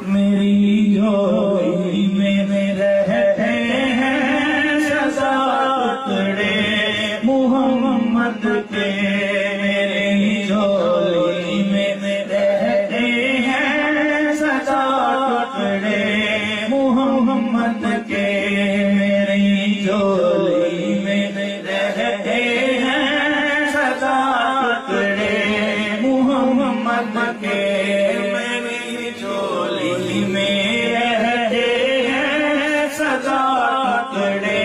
میری جھولی میں رہتے ہیں سزا ٹکڑے محمد کے، میری جھولی میں رہتے ہیں سزا ٹکڑے محمد کے، میری جھولی میں رہتے ہیں سزا ٹکڑے محمد کے، میری جھولی میں رہتے ہیں سزا ٹکڑے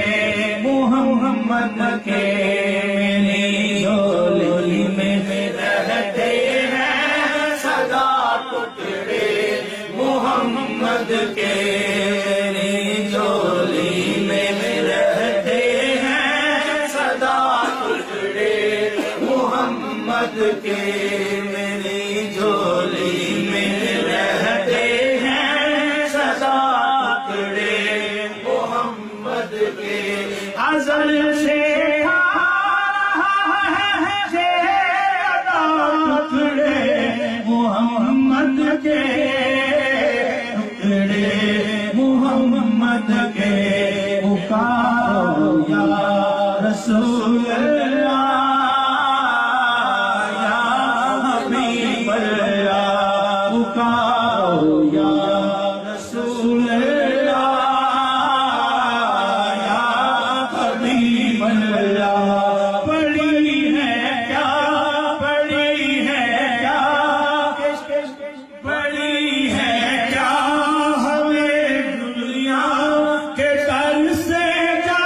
محمد کے، میری جھولی میں رہتے ہیں سزا ٹکڑے محمد کے، میری جھولی میں رہتے ہیں سزا ٹکڑے محمد کے، میری جھولی میں رہتے ہیں سزا ٹکڑے محمد کے، ازل سے ٹکڑے محمد کے، ٹکڑے محمد کے، پکارو یا رسول اللہ یا حبیب اللہ، پکارو یا رسول اللہ یا حبیب اللہ، بڑی ہے کیا، بڑی ہے کیا، بڑی ہے کیا ہمیں دنیا کے در سے جا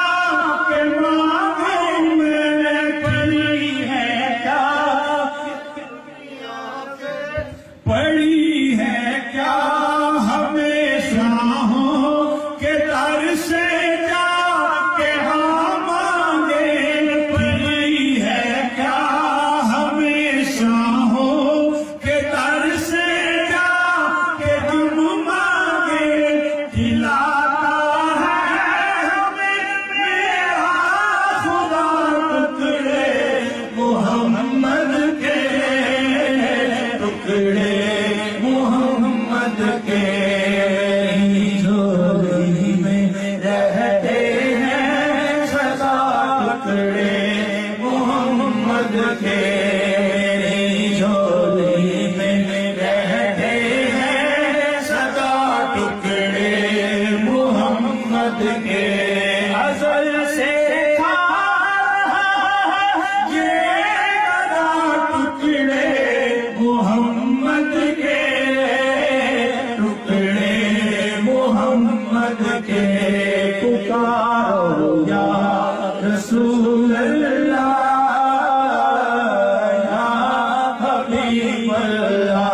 کے مانگوں میں، بڑی ہے کیا، بڑی ہے کیا ہمیں شاہوں کے در سے جا کے ہاں مانگے، بڑی ہے کیا ہمیں شاہوں کے در سے جا کے ہم مانگے، دلاتا ہے ہمیں میرا خدا ٹکڑے محمد کے، ٹکڑے محمد کے، جھولی میں رہتے ہیں سزا ٹکڑے محمد کے، جھولی میں رہتے ہیں سزا ٹکڑے محمد کے، ازل سے ٹکڑے محمد کے، ٹکڑے محمد کے، پکارو یا رسول اللہ یا حبیب اللہ،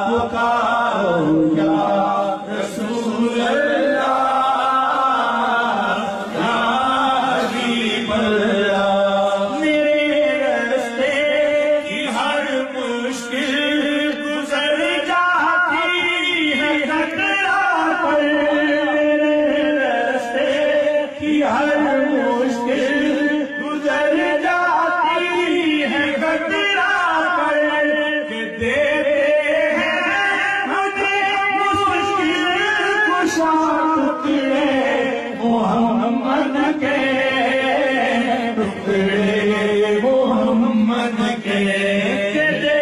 پکارو یا رسول اللہ یا حبیب اللہ، میرے راستے کی ہر مشکل گزر جاتی ہے ٹکڑا پر، راستے کی ہر مشکل گزر جاتی ہے ٹکڑا پر، کہ دیتے ہیں مجھے مشکل کشا ٹکڑے محمد کے، ٹکڑے محمد کے، کہ دیتے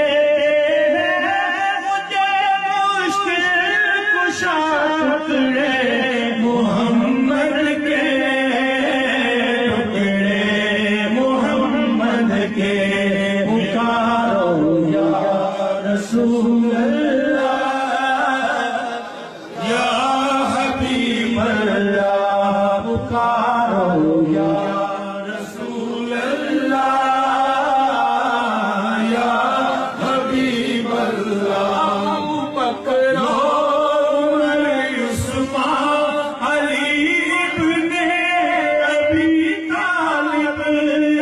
ہیں مجھے مشکل کشا ٹکڑے محمد کے، ٹکڑے محمد کے، پکارو یا رسول اللہ یا حبیب اللہ، پکارو یا رسول اللہ یا حبیب اللہ، پکڑو عمر عثمان علی ابن ابی طالب،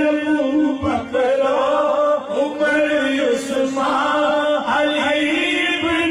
ابو پکڑو عمر عثمان علی ابن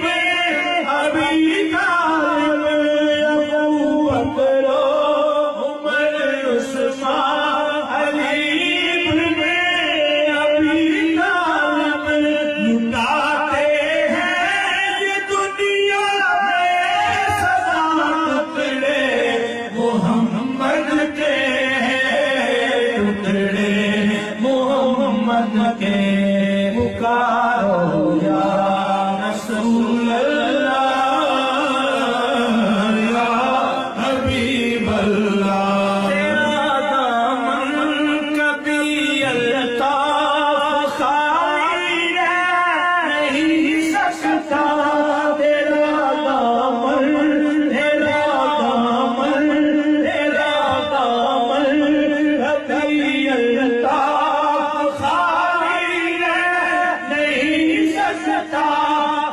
سکتا تیرا دامن، تیرا دامن، تیرا دامن، کبھی اللہ خالی نہیں سکتا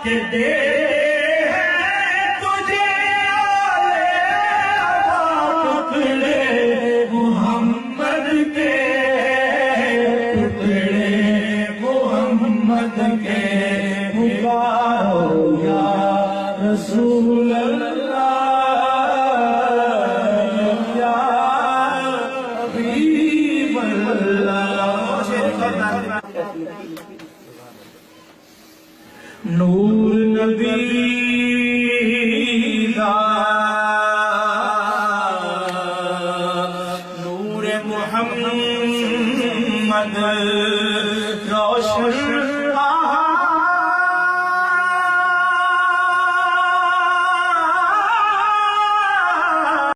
کہ دے تجھے ٹکڑے محمد کے، ٹکڑے محمد کے، پکارو یا رسول اللہ، یا حبیب اللہ۔ نور نبی